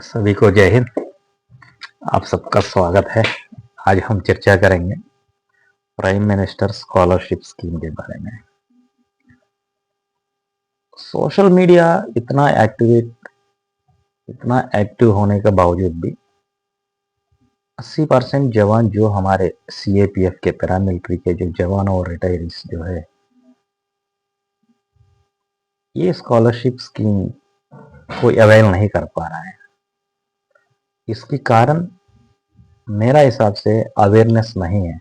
सभी को जय हिंद। आप सबका स्वागत है। आज हम चर्चा करेंगे प्राइम मिनिस्टर स्कॉलरशिप स्कीम के बारे में। सोशल मीडिया इतना एक्टिव होने के बावजूद भी 80% जवान जो हमारे सीएपीएफ के पैरामिलिट्री के जो जवान और रिटायरीज जो है, ये स्कॉलरशिप स्कीम कोई अवेल नहीं कर पा रहा है। इसके कारण मेरा हिसाब से अवेयरनेस नहीं है।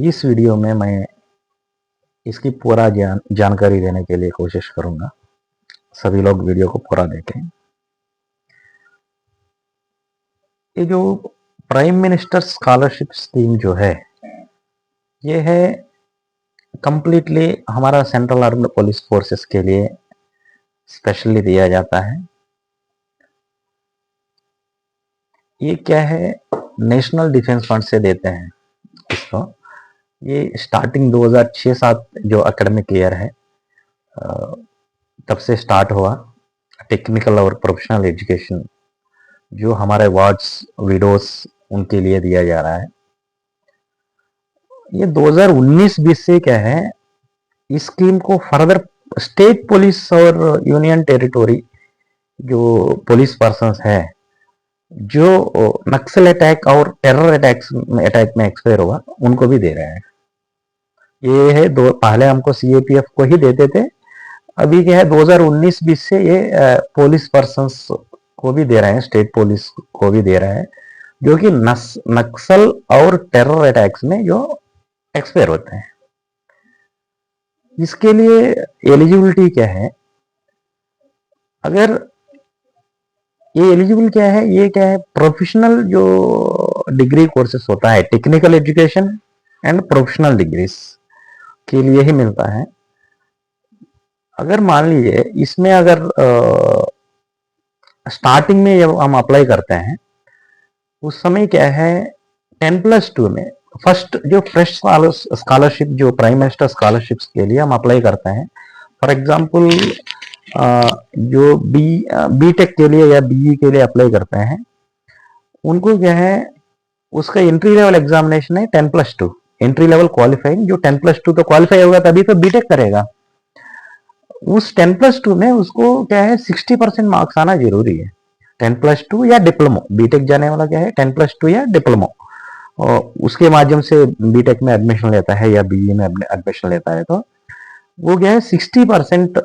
इस वीडियो में मैं इसकी पूरा जानकारी देने के लिए कोशिश करूंगा। सभी लोग वीडियो को पूरा देखें। ये जो प्राइम मिनिस्टर स्कॉलरशिप स्कीम जो है, ये है कंप्लीटली हमारा सेंट्रल आर्म्ड पुलिस फोर्सेस के लिए स्पेशली दिया जाता है। ये क्या है, नेशनल डिफेंस फंड से देते हैं इसको। ये स्टार्टिंग 2006-07 जो एकेडमिक ईयर है तब से स्टार्ट हुआ। टेक्निकल और प्रोफेशनल एजुकेशन जो हमारे वार्ड्स विडोज उनके लिए दिया जा रहा है। ये 2019-20 से क्या है, इस स्कीम को फर्दर स्टेट पुलिस और यूनियन टेरिटोरी जो पुलिस पर्सन्स है जो नक्सल अटैक और टेरर अटैक में एक्सपायर हुआ, उनको भी दे रहे हैं। ये है पहले हमको सीएपीएफ को ही देते थे, अभी क्या है 2019-20 से ये पुलिस पर्सन्स को भी दे रहे हैं, स्टेट पुलिस को भी दे रहे हैं जो कि नक्सल और टेरर अटैक्स में जो एक्सपायर होते हैं। इसके लिए एलिजिबिलिटी क्या है, अगर ये एलिजिबल क्या है, ये क्या है, प्रोफेशनल जो डिग्री कोर्सेस होता है, technical education and professional degrees के लिए ही मिलता है। अगर मान लीजिए इसमें अगर स्टार्टिंग में जब हम अप्लाई करते हैं उस समय क्या है, 10+2 में फर्स्ट जो फ्रेश स्कॉलरशिप जो प्राइम मिनिस्टर स्कॉलरशिप्स के लिए हम अप्लाई करते हैं, फॉर एग्जांपल जो बीटेक के लिए या बीई के लिए अप्लाई करते हैं, उनको क्या है, उसका एंट्री लेवल एग्जामिनेशन है 10+2 एंट्री लेवल क्वालिफाइंग। जो 10+2 तो क्वालिफाई होगा तभी तो बीटेक करेगा। उस 10+2 में उसको क्या है 60% मार्क्स आना जरूरी है। 10+2 या डिप्लोमो, बीटेक जाने वाला क्या है 10+2 या डिप्लोमो, और उसके माध्यम से बीटेक में एडमिशन लेता है या बीई में एडमिशन लेता है, तो वो क्या है 60%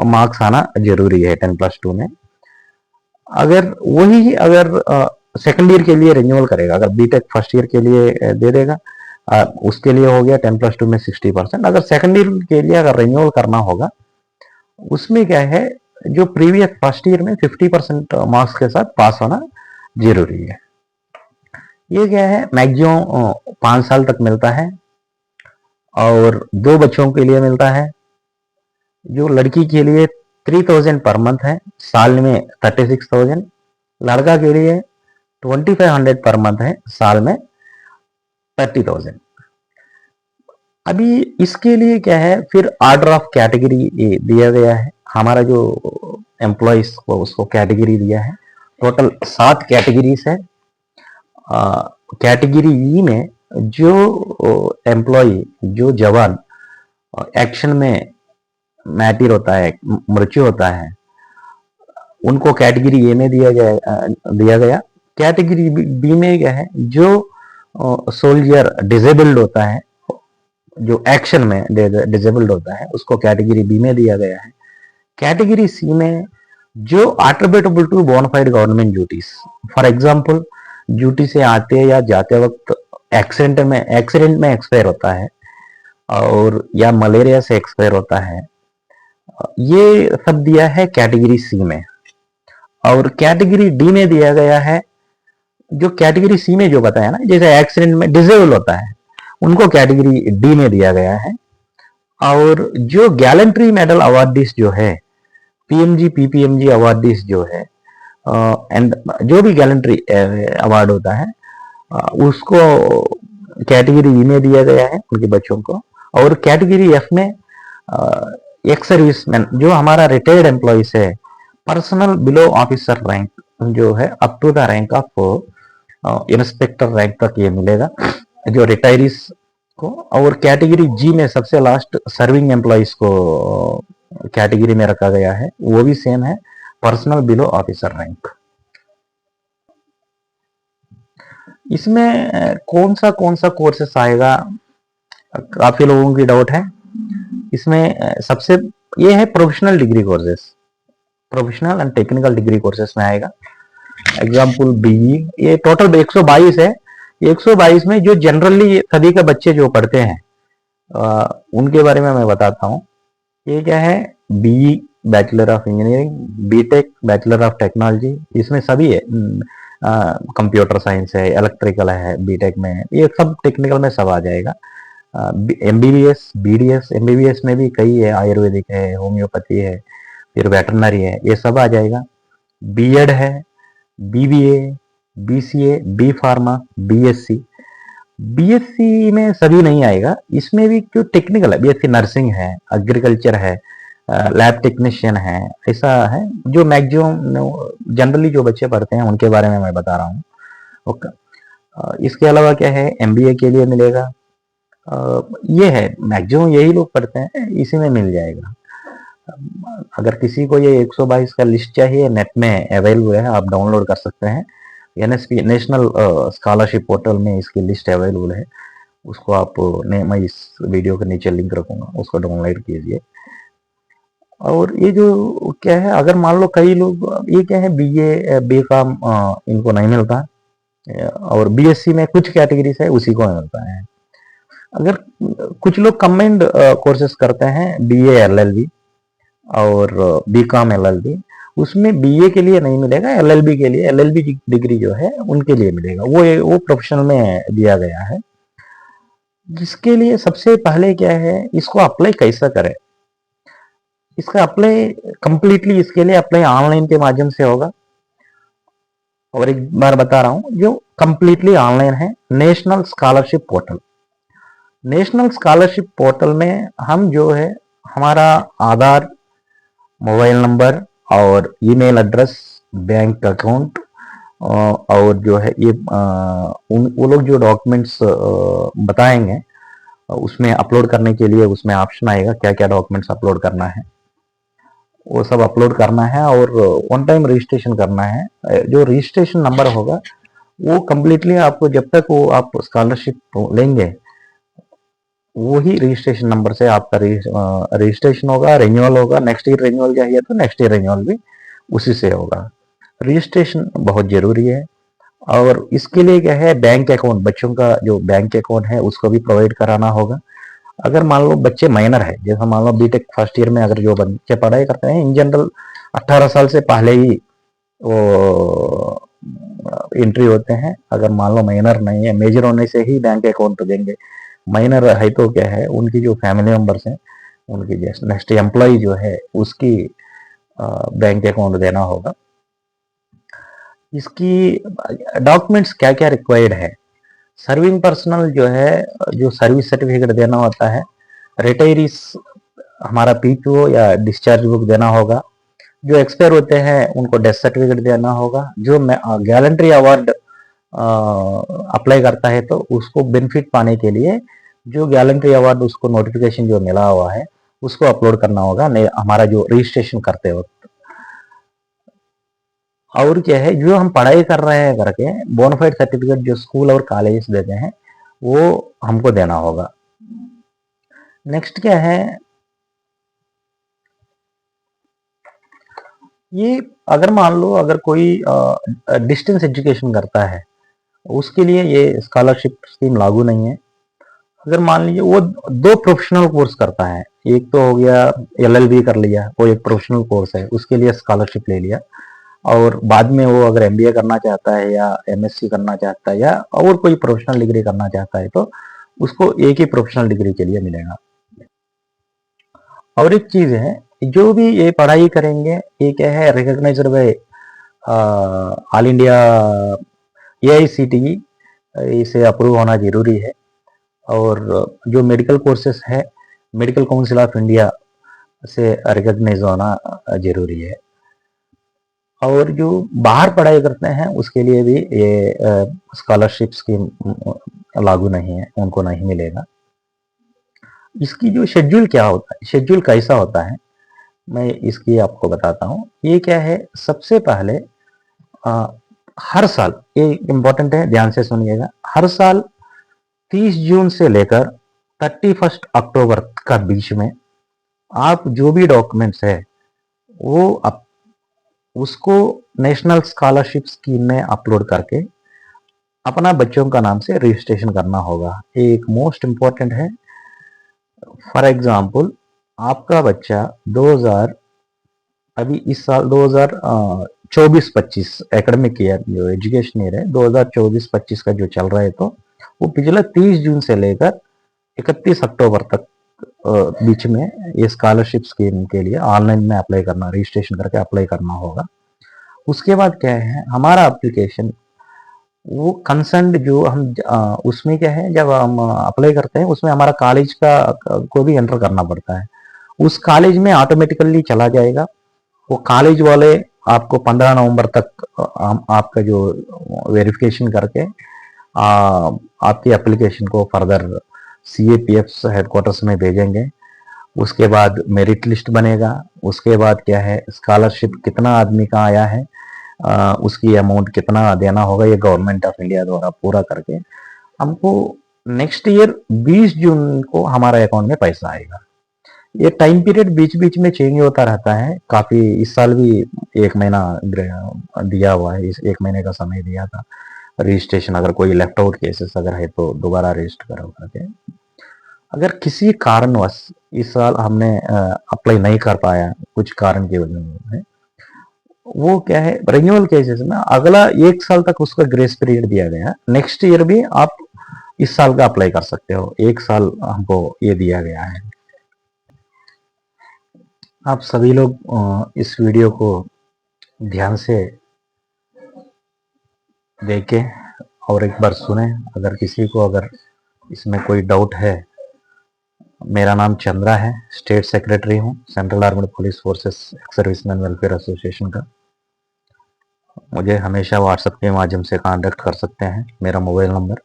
मार्क्स आना जरूरी है 10+2 में। अगर सेकंड ईयर के लिए रिन्यूअल करेगा, अगर बीटेक फर्स्ट ईयर के लिए दे देगा, उसके लिए हो गया 10+2 में 60%। अगर सेकंड ईयर के लिए अगर रिन्यूअल करना होगा, उसमें क्या है, जो प्रीवियस फर्स्ट ईयर में 50% मार्क्स के साथ पास होना जरूरी है। ये क्या है, मैक्सिमम 5 साल तक मिलता है और 2 बच्चों के लिए मिलता है। जो लड़की के लिए 3000 पर मंथ है, साल में 36,000। लड़का के लिए 2500 पर मंथ है, साल में 30,000। अभी इसके लिए क्या है, फिर ऑर्डर ऑफ कैटेगरी दिया गया है। हमारा जो एम्प्लॉइज को उसको कैटेगरी दिया है, टोटल 7 कैटेगरीज है। कैटेगरी ई में जो एम्प्लॉय जो जवान एक्शन में मैटिर होता है, मृत्यु होता है, उनको कैटेगरी ए में दिया गया। कैटेगरी बी में क्या है, जो सोल्जर डिसेबल्ड होता है, जो एक्शन में डिसेबल्ड होता है, उसको कैटेगरी बी में दिया गया है। कैटेगरी सी में जो attributable to bona fide government duties, for example duty से आते या जाते वक्त एक्सीडेंट में एक्सपायर होता है और या मलेरिया से एक्सपायर होता है, ये सब दिया है कैटेगरी सी में। और कैटेगरी डी में दिया गया है, जो कैटेगरी सी में जो बताया ना, जैसे एक्सीडेंट में डिसेबल होता है, उनको कैटेगरी डी में दिया गया है। और जो गैलेंट्री मेडल अवार्डीज जो है, पीएमजी पीपीएमजी अवार्डीज जो है, एंड जो भी गैलेंट्री अवार्ड होता है, उसको कैटेगरी ई में दिया गया है उनके बच्चों को। और कैटेगरी एफ में एक्स सर्विसमैन जो हमारा रिटायर्ड एम्प्लॉइज है, पर्सनल बिलो ऑफिसर रैंक जो है up to the rank of inspector rank तक ये मिलेगा जो रिटायरीज को, और कैटेगरी जी में सबसे लास्ट सर्विंग एम्प्लॉइज को कैटेगरी में रखा गया है, वो भी सेम है, पर्सनल बिलो ऑफिसर रैंक। इसमें कौन सा कोर्सेस आएगा, काफी लोगों की डाउट है। इसमें सबसे ये है professional degree courses, professional and technical degree courses में आएगा। एग्जाम्पल बीई, ये टोटल 122 है। 122 में जो जनरली सभी के बच्चे जो पढ़ते हैं उनके बारे में मैं बताता हूँ। ये क्या है, BE bachelor of engineering, BTech bachelor of technology, इसमें सभी है, कंप्यूटर साइंस है, इलेक्ट्रिकल है बीटेक में, ये सब टेक्निकल में सब आ जाएगा। एमबीबीएस, बीडीएस, एमबीबीएस में भी कई है, आयुर्वेदिक है, होम्योपैथी है, फिर वेटरनरी है, ये सब आ जाएगा। बीएड है, BBA, BCA, B pharma, BSc. BSc में सभी नहीं आएगा, इसमें भी जो टेक्निकल है, बीएससी नर्सिंग है, एग्रीकल्चर है, लैब टेक्नीशियन है, ऐसा है जो मैक्सिमम जनरली जो बच्चे पढ़ते हैं उनके बारे में मैं बता रहा हूँ। ओके, इसके अलावा क्या है, एमबीए के लिए मिलेगा, ये है मैक्सिमम यही लोग पढ़ते हैं, इसी में मिल जाएगा। अगर किसी को ये 122 का लिस्ट चाहिए, नेट में अवेलेबल है, आप डाउनलोड कर सकते हैं। एनएसपी नेशनल स्कॉलरशिप पोर्टल में इसकी लिस्ट अवेलेबल है, उसको आप मैं इस वीडियो के नीचे लिंक रखूंगा, उसको डाउनलोड कीजिए। और ये जो क्या है, अगर मान लो कई लोग ये क्या है, बीए बीकॉम इनको नहीं मिलता, और बीएससी में कुछ कैटेगरीज है उसी को मिलता है। अगर कुछ लोग कंबाइंड कोर्सेज करते हैं, बीए एलएलबी और बीकॉम एलएलबी, उसमें बीए के लिए नहीं मिलेगा, एलएलबी के लिए, एलएलबी डिग्री जो है उनके लिए मिलेगा, वो प्रोफेशनल में दिया गया है। जिसके लिए सबसे पहले क्या है, इसको अप्लाई कैसा करें, इसका अप्लाई कंप्लीटली, इसके लिए अप्लाई ऑनलाइन के माध्यम से होगा। और एक बार बता रहा हूं, जो कंप्लीटली ऑनलाइन है, national scholarship portal. National scholarship portal में हम जो है हमारा आधार, मोबाइल नंबर और ईमेल एड्रेस, बैंक अकाउंट, और जो है ये वो लोग जो डॉक्यूमेंट्स बताएंगे उसमें अपलोड करने के लिए, उसमें ऑप्शन आएगा क्या क्या डॉक्यूमेंट्स अपलोड करना है, वो सब अपलोड करना है और वन टाइम रजिस्ट्रेशन करना है। जो रजिस्ट्रेशन नंबर होगा वो कंप्लीटली आपको, जब तक वो आप स्कॉलरशिप लेंगे वही रजिस्ट्रेशन नंबर से आपका रजिस्ट्रेशन होगा, रिन्यूअल होगा, नेक्स्ट ईयर रिन्यूअल चाहिए तो नेक्स्ट ईयर रिन्यूअल भी उसी से होगा। रजिस्ट्रेशन बहुत जरूरी है। और इसके लिए क्या है, बैंक अकाउंट, बच्चों का जो बैंक अकाउंट है उसको भी प्रोवाइड कराना होगा। अगर मान लो बच्चे माइनर है, जैसा मान लो बीटेक फर्स्ट ईयर में अगर जो बच्चे पढ़ाई करते हैं, इन जनरल 18 साल से पहले ही वो एंट्री होते हैं। अगर मान लो माइनर नहीं है, मेजर होने से ही बैंक अकाउंट तो देंगे। माइनर है तो क्या है, उनकी जो फैमिली मेंबर्स हैं, उनकी नेक्स्ट एम्प्लॉय जो है उसकी बैंक अकाउंट देना होगा। इसकी डॉक्यूमेंट्स क्या क्या रिक्वायर्ड है, सर्विंग पर्सनल जो है, जो सर्विस सर्टिफिकेट देना होता है, रिटायरीज हमारा पीपीओ या डिस्चार्ज बुक देना होगा, जो एक्सपायर होते हैं उनको डेथ सर्टिफिकेट देना होगा, जो गैलेंट्री अवार्ड अप्लाई करता है तो उसको बेनिफिट पाने के लिए जो गैलेंट्री अवार्ड उसको नोटिफिकेशन जो मिला हुआ है उसको अपलोड करना होगा हमारा जो रजिस्ट्रेशन करते वक्त। और क्या है, जो हम पढ़ाई कर रहे हैं करके बोनाफाइड सर्टिफिकेट जो स्कूल और कॉलेज देते हैं वो हमको देना होगा। नेक्स्ट क्या है, ये अगर मान लो अगर कोई डिस्टेंस एजुकेशन करता है उसके लिए ये स्कॉलरशिप स्कीम लागू नहीं है। अगर मान लीजिए वो दो प्रोफेशनल कोर्स करता है, एक तो हो गया एलएलबी कर लिया, वो एक प्रोफेशनल कोर्स है, उसके लिए स्कॉलरशिप ले लिया, और बाद में वो अगर एमबीए करना चाहता है या एमएससी करना चाहता है या और कोई प्रोफेशनल डिग्री करना चाहता है तो उसको एक ही प्रोफेशनल डिग्री के लिए मिलेगा। और एक चीज है, जो भी ये पढ़ाई करेंगे ये क्या है, recognised by all India AICTE, इसे अप्रूव होना जरूरी है। और जो मेडिकल कोर्सेस है, मेडिकल काउंसिल ऑफ इंडिया से रिकॉग्नाइज होना जरूरी है। और जो बाहर पढ़ाई करते हैं उसके लिए भी ये स्कॉलरशिप स्कीम लागू नहीं है, उनको नहीं मिलेगा। इसकी जो शेड्यूल क्या होता है, शेड्यूल कैसा होता है, मैं इसकी आपको बताता हूँ। ये क्या है, सबसे पहले आ, हर साल, ये इंपॉर्टेंट है, ध्यान से सुनिएगा, हर साल 30 जून से लेकर 31 अक्टूबर का बीच में आप जो भी डॉक्यूमेंट्स है वो उसको नेशनल स्कॉलरशिप स्कीम में अपलोड करके अपना बच्चों का नाम से रजिस्ट्रेशन करना होगा। एक मोस्ट इंपॉर्टेंट है, फॉर एग्जाम्पल आपका बच्चा 2000 अभी इस साल 2024-25 एकेडमिक ईयर जो एजुकेशन ईयर है 2024-25 का जो चल रहा है, तो वो पिछले 30 जून से लेकर 31 अक्टूबर तक बीच में ये स्कॉलरशिप स्कीम के लिए ऑनलाइन में अप्लाई करना, रजिस्ट्रेशन करके अप्लाई करना होगा। उसके बाद क्या है, हमारा एप्लीकेशन वो कंसर्न जो हम उसमें क्या है, जब हम अप्लाई करते हैं उसमें हमारा कॉलेज का को भी एंटर करना पड़ता है। उस कॉलेज में ऑटोमेटिकली चला जाएगा। वो कॉलेज वाले आपको 15 नवंबर तक आपका जो वेरिफिकेशन करके आपकी एप्लीकेशन को फर्दर CAPF हेडक्वार्टर्स में भेजेंगे। उसके बाद मेरिट लिस्ट बनेगा। उसके बाद क्या है, स्कॉलरशिप कितना आदमी का आया है, उसकी अमाउंट कितना देना होगा, ये गवर्नमेंट ऑफ इंडिया द्वारा पूरा करके हमको नेक्स्ट ईयर 20 जून को हमारे अकाउंट में पैसा आएगा। ये टाइम पीरियड बीच बीच में चेंज होता रहता है काफी। इस साल भी 1 महीना दिया हुआ है, इस 1 महीने का समय दिया था रजिस्ट्रेशन, अगर कोई लेफ्ट आउट केसेस अगर है तो दोबारा रजिस्टर करो करके। अगर किसी कारणवश इस साल हमने अप्लाई नहीं कर पाया कुछ कारण की वजह से, वो क्या है, रिन्यूअल केसेस में अगला 1 साल तक उसका ग्रेस पीरियड दिया गया। नेक्स्ट ईयर भी आप इस साल का अप्लाई कर सकते हो, 1 साल हमको ये दिया गया है। आप सभी लोग इस वीडियो को ध्यान से देखें और एक बार सुने। अगर किसी को अगर इसमें कोई डाउट है, मेरा नाम चंद्रा है, स्टेट सेक्रेटरी हूँ central armed police forces ex serviceman welfare association का। मुझे हमेशा व्हाट्सएप के माध्यम से कांटेक्ट कर सकते हैं। मेरा मोबाइल नंबर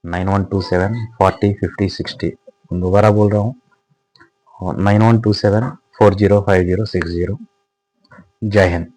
9127 40 50 60, दोबारा बोल रहा हूँ, 9127 40 50 60। जय हिंद।